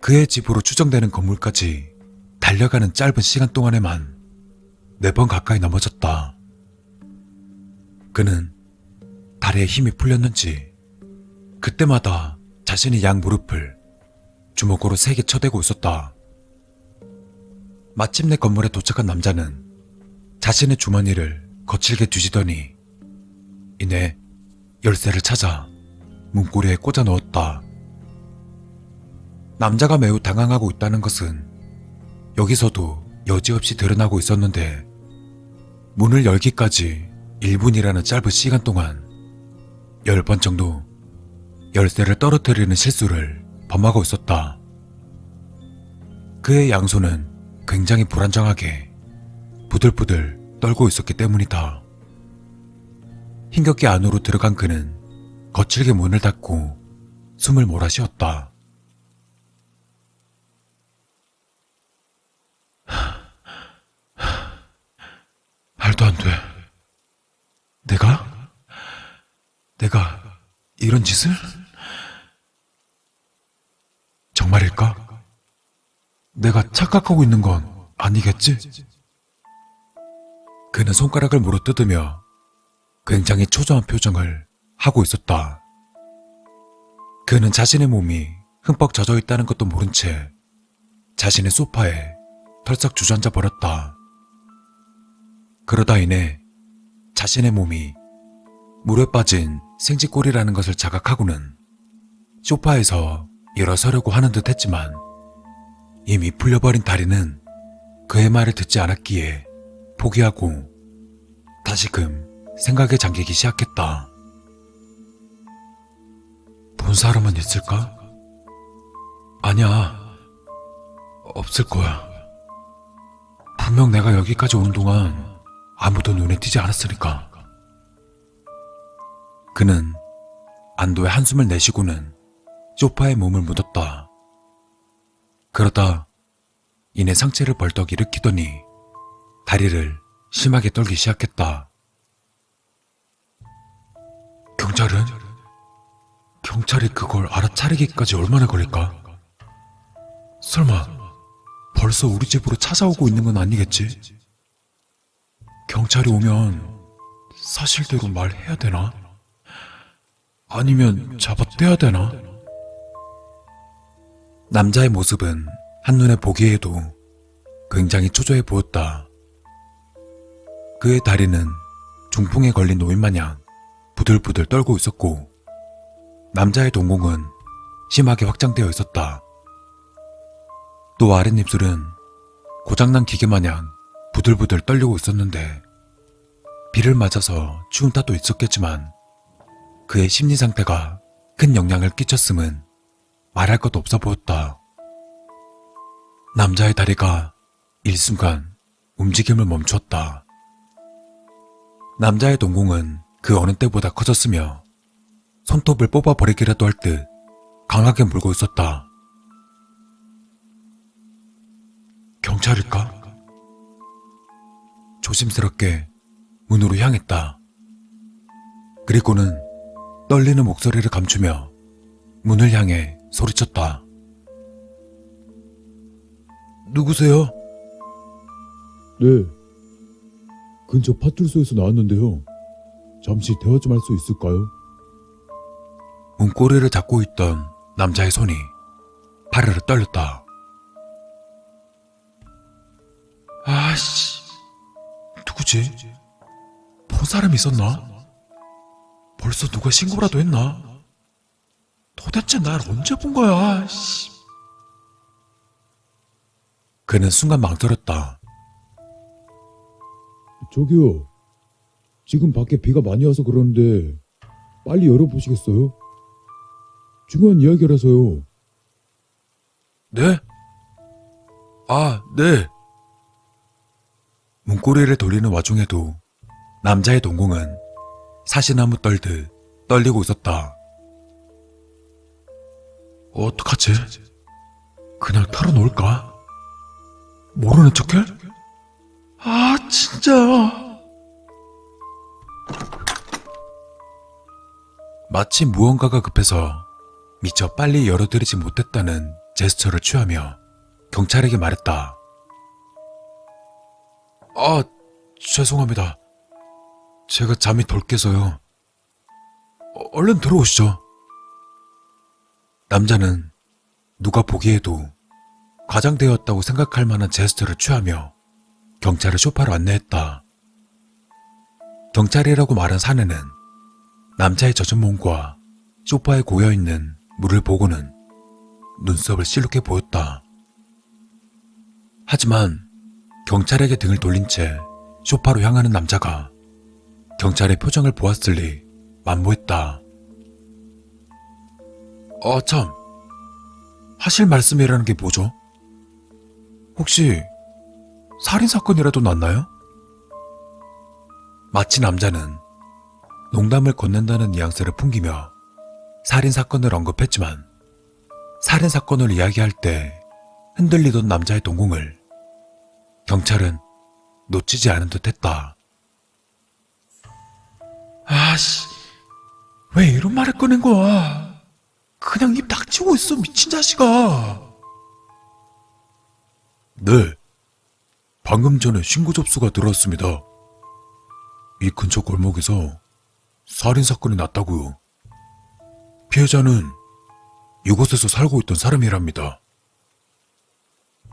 그의 집으로 추정되는 건물까지 달려가는 짧은 시간 동안에만 4번 가까이 넘어졌다. 그는 다리에 힘이 풀렸는지 그때마다 자신의 양 무릎을 주먹으로 세게 쳐대고 있었다. 마침내 건물에 도착한 남자는 자신의 주머니를 거칠게 뒤지더니 이내 열쇠를 찾아 문고리에 꽂아 넣었다. 남자가 매우 당황하고 있다는 것은 여기서도 여지없이 드러나고 있었는데, 문을 열기까지 1분이라는 짧은 시간 동안 10번 정도 열쇠를 떨어뜨리는 실수를 범하고 있었다. 그의 양손은 굉장히 불안정하게 부들부들 떨고 있었기 때문이다. 힘겹게 안으로 들어간 그는 거칠게 문을 닫고 숨을 몰아쉬었다. 말도 안 돼. 내가 이런 짓을? 정말일까? 내가 착각하고 있는 건 아니겠지? 그는 손가락을 물어뜯으며 굉장히 초조한 표정을 하고 있었다. 그는 자신의 몸이 흠뻑 젖어 있다는 것도 모른 채 자신의 소파에 털썩 주저앉아 버렸다. 그러다 이내 자신의 몸이 물에 빠진 생쥐꼴이라는 것을 자각하고는 소파에서 일어서려고 하는 듯 했지만, 이미 풀려버린 다리는 그의 말을 듣지 않았기에 포기하고 다시금 생각에 잠기기 시작했다. 본 사람은 있을까? 아니야, 없을 거야. 분명 내가 여기까지 오는 동안 아무도 눈에 띄지 않았으니까. 그는 안도의 한숨을 내쉬고는 소파에 몸을 묻었다. 그러다 이내 상체를 벌떡 일으키더니 다리를 심하게 떨기 시작했다. 경찰이 그걸 알아차리기까지 얼마나 걸릴까? 설마 벌써 우리 집으로 찾아오고 있는 건 아니겠지? 경찰이 오면 사실대로 말해야 되나? 아니면 잡아떼야 되나? 남자의 모습은 한눈에 보기에도 굉장히 초조해 보였다. 그의 다리는 중풍에 걸린 노인마냥 부들부들 떨고 있었고, 남자의 동공은 심하게 확장되어 있었다. 또 아랫입술은 고장난 기계마냥 부들부들 떨리고 있었는데, 비를 맞아서 추운 탓도 있었겠지만 그의 심리 상태가 큰 영향을 끼쳤음은 말할 것도 없어 보였다. 남자의 다리가 일순간 움직임을 멈추었다. 남자의 동공은 그 어느 때보다 커졌으며 손톱을 뽑아버리기라도 할 듯 강하게 물고 있었다. 경찰일까? 조심스럽게 문으로 향했다. 그리고는 떨리는 목소리를 감추며 문을 향해 소리쳤다. 누구세요? 네, 근처 파출소에서 나왔는데요. 잠시 대화 좀 할 수 있을까요? 문고리를 잡고 있던 남자의 손이 파르르 떨렸다. 아씨, 누구지? 본 사람이 있었나? 벌써 누가 신고라도 했나? 도대체 날 언제 본 거야? 씨. 그는 순간 망설였다. 저기요. 지금 밖에 비가 많이 와서 그러는데 빨리 열어보시겠어요? 중요한 이야기라서요. 네? 아, 네. 문고리를 돌리는 와중에도 남자의 동공은 사시나무 떨듯 떨리고 있었다. 어떡하지? 그냥 털어놓을까? 모르는 척해? 아, 진짜. 마치 무언가가 급해서 미처 빨리 열어드리지 못했다는 제스처를 취하며 경찰에게 말했다. 아, 죄송합니다. 제가 잠이 덜 깨서요. 얼른 들어오시죠. 남자는 누가 보기에도 과장되었다고 생각할 만한 제스처를 취하며 경찰을 소파로 안내했다. 경찰이라고 말한 사내는 남자의 젖은 몸과 소파에 고여있는 물을 보고는 눈썹을 실룩해 보였다. 하지만 경찰에게 등을 돌린 채 소파로 향하는 남자가 경찰의 표정을 보았을 리 만무했다. 참, 하실 말씀이라는 게 뭐죠? 혹시 살인사건이라도 났나요? 마치 남자는 농담을 건넨다는 뉘앙스를 풍기며 살인사건을 언급했지만 살인사건을 이야기할 때 흔들리던 남자의 동공을 경찰은 놓치지 않은 듯 했다. 아씨, 왜 이런 말을 꺼낸 거야? 그냥 입 닥치고 있어, 미친 자식아. 네, 방금 전에 신고 접수가 들어왔습니다. 이 근처 골목에서 살인사건이 났다고요. 피해자는 이곳에서 살고 있던 사람이랍니다.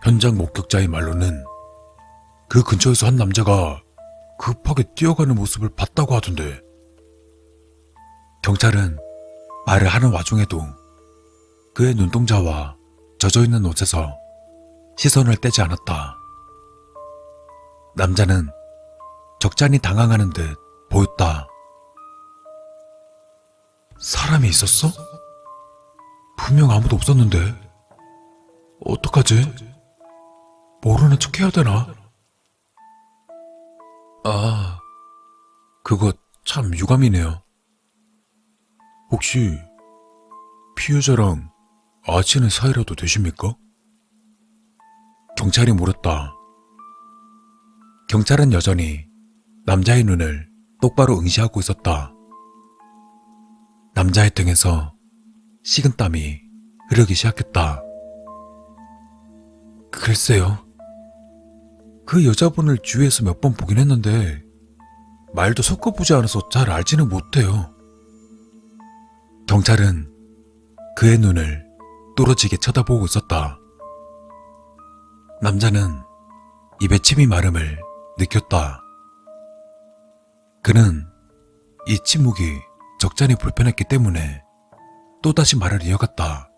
현장 목격자의 말로는 그 근처에서 한 남자가 급하게 뛰어가는 모습을 봤다고 하던데. 경찰은 말을 하는 와중에도 그의 눈동자와 젖어있는 옷에서 시선을 떼지 않았다. 남자는 적잖이 당황하는 듯 보였다. 사람이 있었어? 분명 아무도 없었는데. 어떡하지? 모르는 척 해야 되나? 아, 그거 참 유감이네요. 혹시 피해자랑 아시는 사이라도 되십니까? 경찰이 물었다. 경찰은 여전히 남자의 눈을 똑바로 응시하고 있었다. 남자의 등에서 식은땀이 흐르기 시작했다. 글쎄요. 그 여자분을 주위에서 몇 번 보긴 했는데 말도 섞어보지 않아서 잘 알지는 못해요. 경찰은 그의 눈을 뚫어지게 쳐다보고 있었다. 남자는 입에 침이 마름을 느꼈다. 그는 이 침묵이 적잖이 불편했기 때문에 또다시 말을 이어갔다.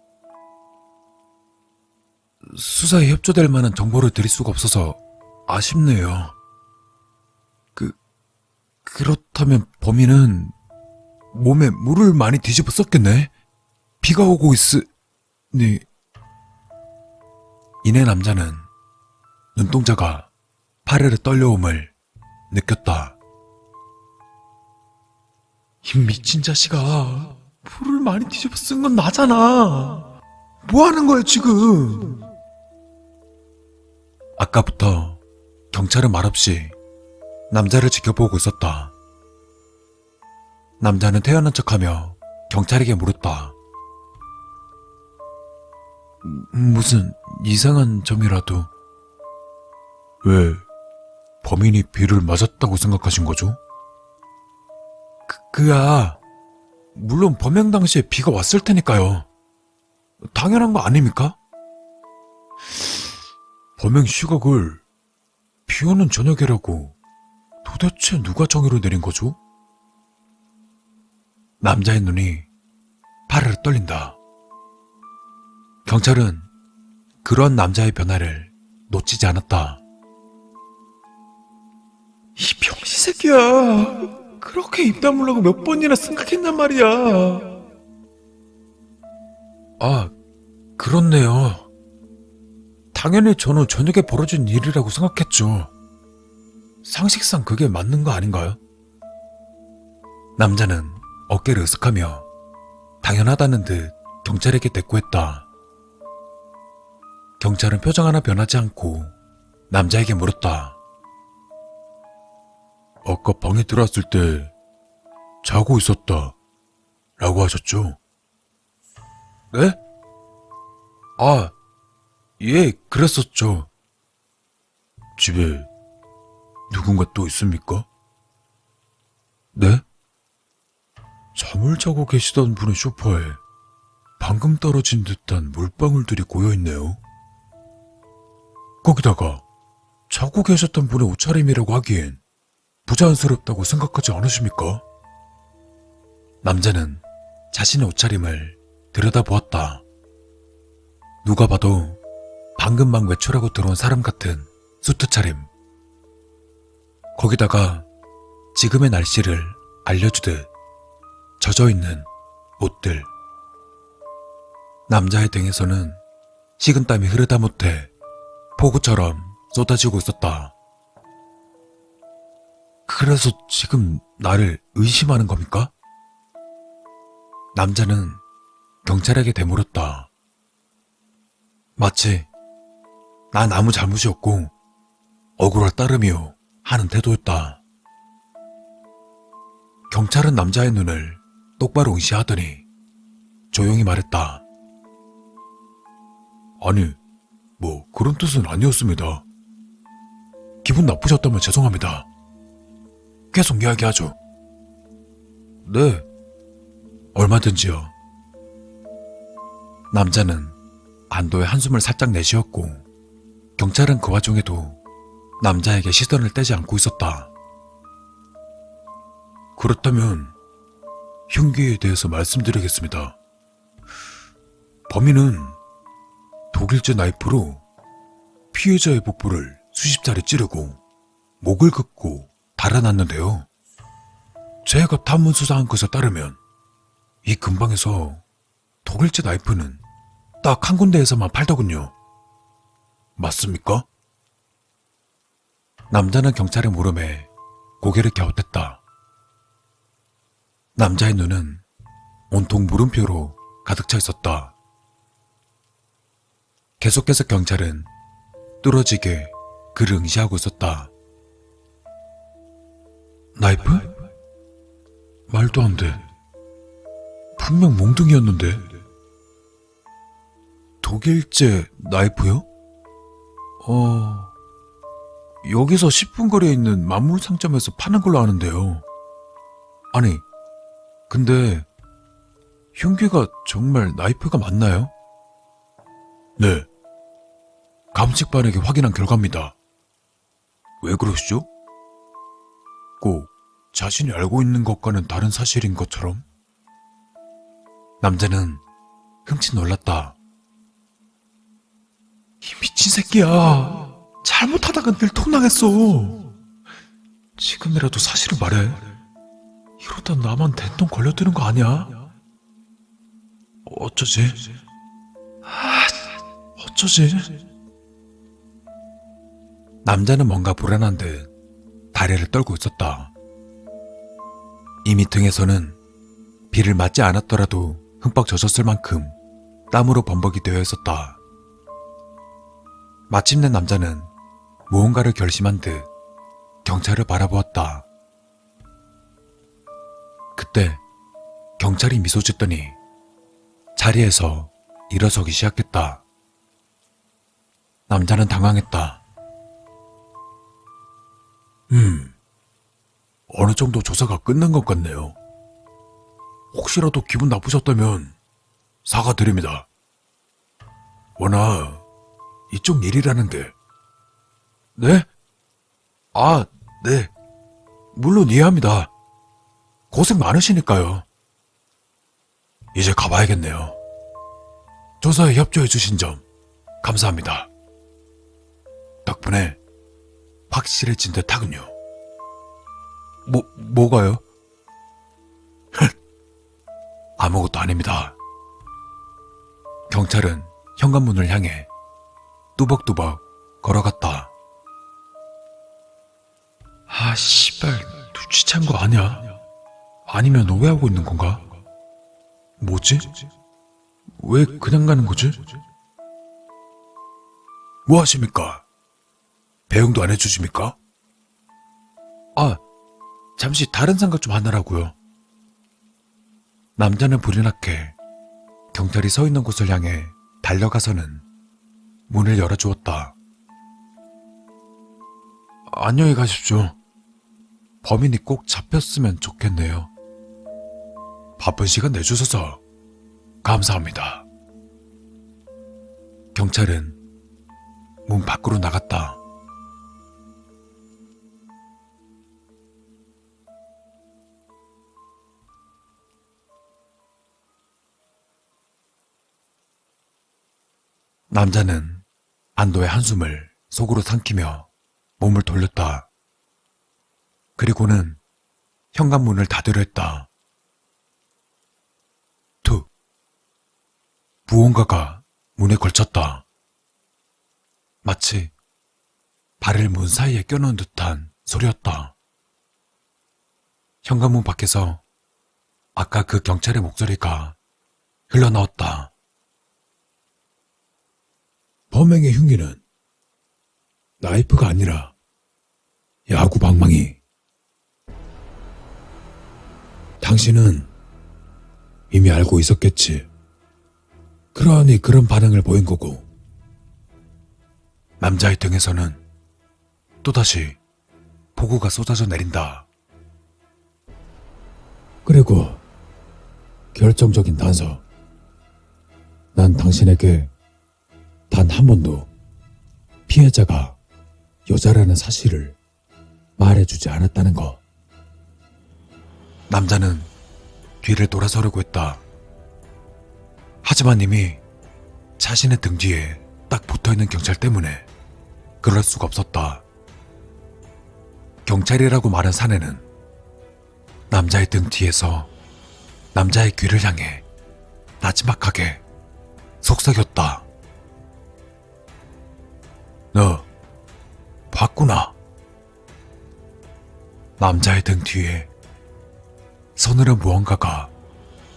수사에 협조될 만한 정보를 드릴 수가 없어서 아쉽네요. 그렇다면 범인은 몸에 물을 많이 뒤집어 썼겠네? 비가 오고 있으니. 이내 남자는 눈동자가 파르르 떨려옴을 느꼈다. 이 미친 자식아, 물을 많이 뒤집어 쓴 건 나잖아. 뭐 하는 거야 지금? 아까부터 경찰은 말없이 남자를 지켜보고 있었다. 남자는 태연한 척하며 경찰에게 물었다. 무슨 이상한 점이라도. 왜 범인이 비를 맞았다고 생각하신 거죠? 그야 물론 범행 당시에 비가 왔을 테니까요. 당연한 거 아닙니까? 범행 시각을 비 오는 저녁이라고 도대체 누가 정의로 내린 거죠? 남자의 눈이 파르르 떨린다. 경찰은 그런 남자의 변화를 놓치지 않았다. 이 병신 새끼야. 그렇게 입 다물라고 몇 번이나 생각했단 말이야. 아, 그렇네요. 당연히 저는 저녁에 벌어진 일이라고 생각했죠. 상식상 그게 맞는 거 아닌가요? 남자는 어깨를 으쓱하며 당연하다는 듯 경찰에게 대꾸했다. 경찰은 표정 하나 변하지 않고 남자에게 물었다. 아까 방에 들어왔을 때 자고 있었다 라고 하셨죠? 네? 아, 예, 그랬었죠. 집에 누군가 또 있습니까? 네? 잠을 자고 계시던 분의 소파에 방금 떨어진 듯한 물방울들이 고여있네요. 거기다가 자고 계셨던 분의 옷차림이라고 하기엔 부자연스럽다고 생각하지 않으십니까? 남자는 자신의 옷차림을 들여다보았다. 누가 봐도 방금 막 외출하고 들어온 사람 같은 수트 차림. 거기다가 지금의 날씨를 알려주듯 젖어있는 옷들. 남자의 등에서는 식은땀이 흐르다 못해 폭우처럼 쏟아지고 있었다. 그래서 지금 나를 의심하는 겁니까? 남자는 경찰에게 되물었다. 마치 난 아무 잘못이 없고 억울할 따름이요 하는 태도였다. 경찰은 남자의 눈을 똑바로 응시하더니 조용히 말했다. 아니, 뭐 그런 뜻은 아니었습니다. 기분 나쁘셨다면 죄송합니다. 계속 이야기하죠. 네, 얼마든지요. 남자는 안도의 한숨을 살짝 내쉬었고 경찰은 그 와중에도 남자에게 시선을 떼지 않고 있었다. 그렇다면 흉기에 대해서 말씀드리겠습니다. 범인은 독일제 나이프로 피해자의 복부를 수십 차례 찌르고 목을 긋고 달아났는데요. 제가 탐문 수사한 것에 따르면 이 근방에서 독일제 나이프는 딱 한 군데에서만 팔더군요. 맞습니까? 남자는 경찰의 물음에 고개를 갸웃댔다. 남자의 눈은 온통 물음표로 가득 차 있었다. 계속해서 경찰은 뚫어지게 그를 응시하고 있었다. 나이프? 말도 안 돼. 분명 몽둥이였는데. 독일제 나이프요? 여기서 10분 거리에 있는 만물 상점에서 파는 걸로 아는데요. 아니, 근데 흉기가 정말 나이프가 맞나요? 네. 감식반에게 확인한 결과입니다. 왜 그러시죠? 꼭 자신이 알고 있는 것과는 다른 사실인 것처럼? 남자는 흠칫 놀랐다. 이 미친 새끼야. 잘못하다가 늘 통나겠어. 지금이라도 사실을 말해. 이러다 나만 된통 걸려드는 거 아니야? 어쩌지? 어쩌지? 남자는 뭔가 불안한 듯 다리를 떨고 있었다. 이미 등에서는 비를 맞지 않았더라도 흠뻑 젖었을 만큼 땀으로 범벅이 되어 있었다. 마침내 남자는 무언가를 결심한 듯 경찰을 바라보았다. 그때 경찰이 미소 짓더니 자리에서 일어서기 시작했다. 남자는 당황했다. 어느 정도 조사가 끝난 것 같네요. 혹시라도 기분 나쁘셨다면 사과드립니다. 워낙 이쪽 일이라는데. 네? 아, 네. 물론 이해합니다. 고생 많으시니까요. 이제 가봐야겠네요. 조사에 협조해주신 점 감사합니다. 덕분에 확실해진 듯 하군요. 뭐가요? 아무것도 아닙니다. 경찰은 현관문을 향해 뚜벅뚜벅 걸어갔다. 아, 씨발, 눈치챈 거 아니야? 아니면 오해하고 있는 건가? 뭐지? 왜 그냥 가는 거지? 뭐 하십니까? 배웅도 안 해주십니까? 아, 잠시 다른 생각 좀 하느라고요. 남자는 불이 나게 경찰이 서 있는 곳을 향해 달려가서는 문을 열어주었다. 안녕히 가십시오. 범인이 꼭 잡혔으면 좋겠네요. 바쁜 시간 내주셔서 감사합니다. 경찰은 문 밖으로 나갔다. 남자는 안도의 한숨을 속으로 삼키며 몸을 돌렸다. 그리고는 현관문을 닫으려 했다. 툭. 무언가가 문에 걸쳤다. 마치 발을 문 사이에 껴넣은 듯한 소리였다. 현관문 밖에서 아까 그 경찰의 목소리가 흘러나왔다. 범행의 흉기는 나이프가 아니라 야구 방망이. 당신은 이미 알고 있었겠지. 그러니 그런 반응을 보인 거고. 남자의 등에서는 또다시 폭우가 쏟아져 내린다. 그리고 결정적인 단서. 난 당신에게 단 한 번도 피해자가 여자라는 사실을 말해주지 않았다는 거. 남자는 뒤를 돌아서려고 했다. 하지만 이미 자신의 등 뒤에 딱 붙어있는 경찰 때문에 그럴 수가 없었다. 경찰이라고 말한 사내는 남자의 등 뒤에서 남자의 귀를 향해 나지막하게 속삭였다. 너 봤구나. 남자의 등 뒤에 서늘한 무언가가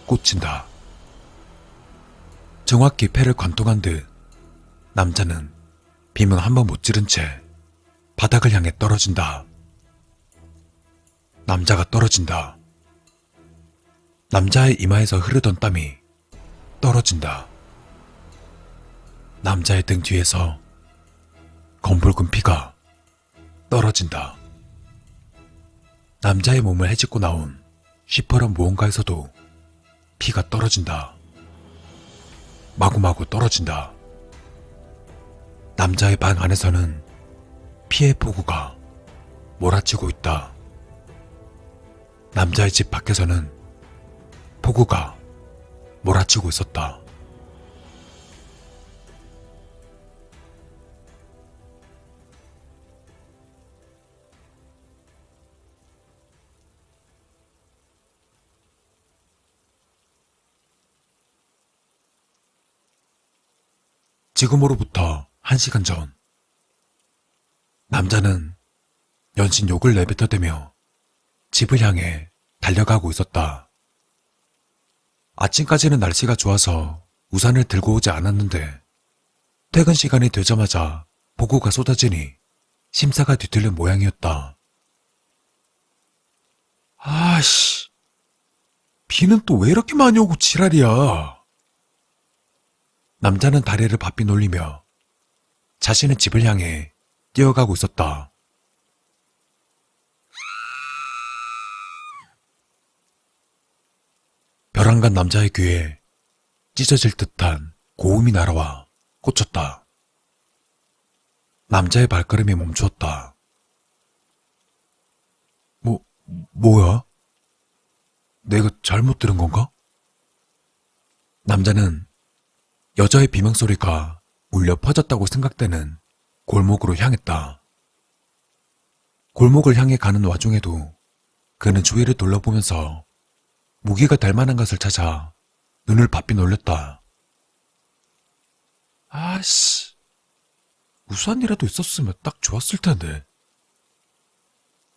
꽂힌다. 정확히 패를 관통한 듯 남자는 빔은 한 번 못 지른 채 바닥을 향해 떨어진다. 남자가 떨어진다. 남자의 이마에서 흐르던 땀이 떨어진다. 남자의 등 뒤에서 검붉은 피가 떨어진다. 남자의 몸을 헤집고 나온 시퍼런 무언가에서도 피가 떨어진다. 마구마구 떨어진다. 남자의 방 안에서는 피의 폭우가 몰아치고 있다. 남자의 집 밖에서는 폭우가 몰아치고 있었다. 지금으로부터 1시간 전, 남자는 연신 욕을 내뱉어대며 집을 향해 달려가고 있었다. 아침까지는 날씨가 좋아서 우산을 들고 오지 않았는데 퇴근 시간이 되자마자 폭우가 쏟아지니 심사가 뒤틀린 모양이었다. 아씨, 비는 또 왜 이렇게 많이 오고 지랄이야. 남자는 다리를 바삐 놀리며 자신의 집을 향해 뛰어가고 있었다. 벼랑간 남자의 귀에 찢어질 듯한 고음이 날아와 꽂혔다. 남자의 발걸음이 멈추었다. 뭐야? 내가 잘못 들은 건가? 남자는 여자의 비명소리가 울려 퍼졌다고 생각되는 골목으로 향했다. 골목을 향해 가는 와중에도 그는 주위를 둘러보면서 무기가 될 만한 것을 찾아 눈을 바삐 놀렸다. 아씨, 우산이라도 있었으면 딱 좋았을 텐데.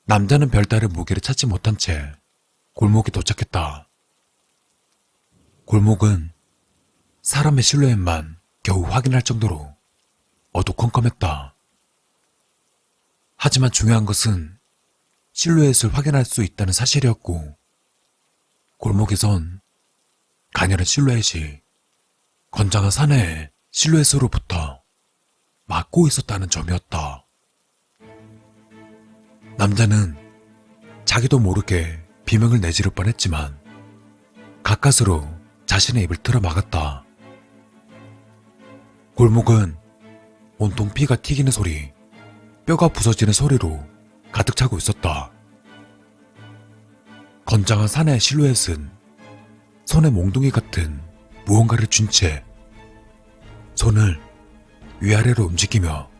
남자는 별다른 무기를 찾지 못한 채 골목에 도착했다. 골목은 사람의 실루엣만 겨우 확인할 정도로 어두컴컴했다. 하지만 중요한 것은 실루엣을 확인할 수 있다는 사실이었고, 골목에선 가녀린 실루엣이 건장한 사내의 실루엣으로부터 막고 있었다는 점이었다. 남자는 자기도 모르게 비명을 내지를 뻔했지만 가까스로 자신의 입을 틀어 막았다. 골목은 온통 피가 튀기는 소리, 뼈가 부서지는 소리로 가득 차고 있었다. 건장한 사내의 실루엣은 손에 몽둥이 같은 무언가를 쥔 채 손을 위아래로 움직이며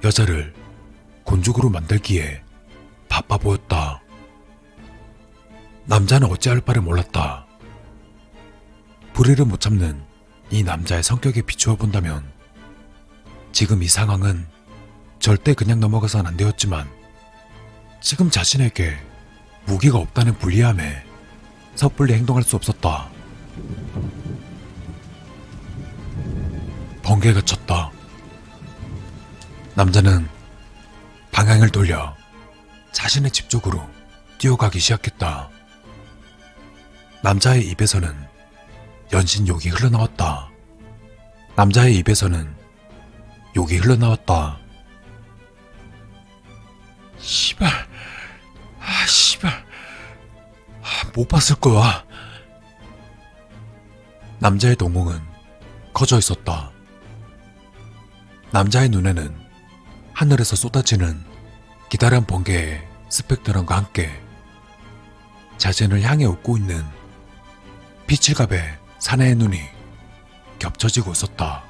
여자를 곤죽으로 만들기에 바빠 보였다. 남자는 어찌할 바를 몰랐다. 불의를 못 참는 이 남자의 성격에 비추어 본다면 지금 이 상황은 절대 그냥 넘어가선 안 되었지만, 지금 자신에게 무기가 없다는 불리함에 섣불리 행동할 수 없었다. 번개가 쳤다. 남자는 방향을 돌려 자신의 집 쪽으로 뛰어가기 시작했다. 남자의 입에서는 연신 욕이 흘러나왔다. 남자의 입에서는 욕이 흘러나왔다. 씨발, 못 봤을 거야. 남자의 동공은 커져 있었다. 남자의 눈에는 하늘에서 쏟아지는 기다란 번개의 스펙트럼과 함께 자신을 향해 웃고 있는 피칠갑의 사내의 눈이 겹쳐지고 있었다.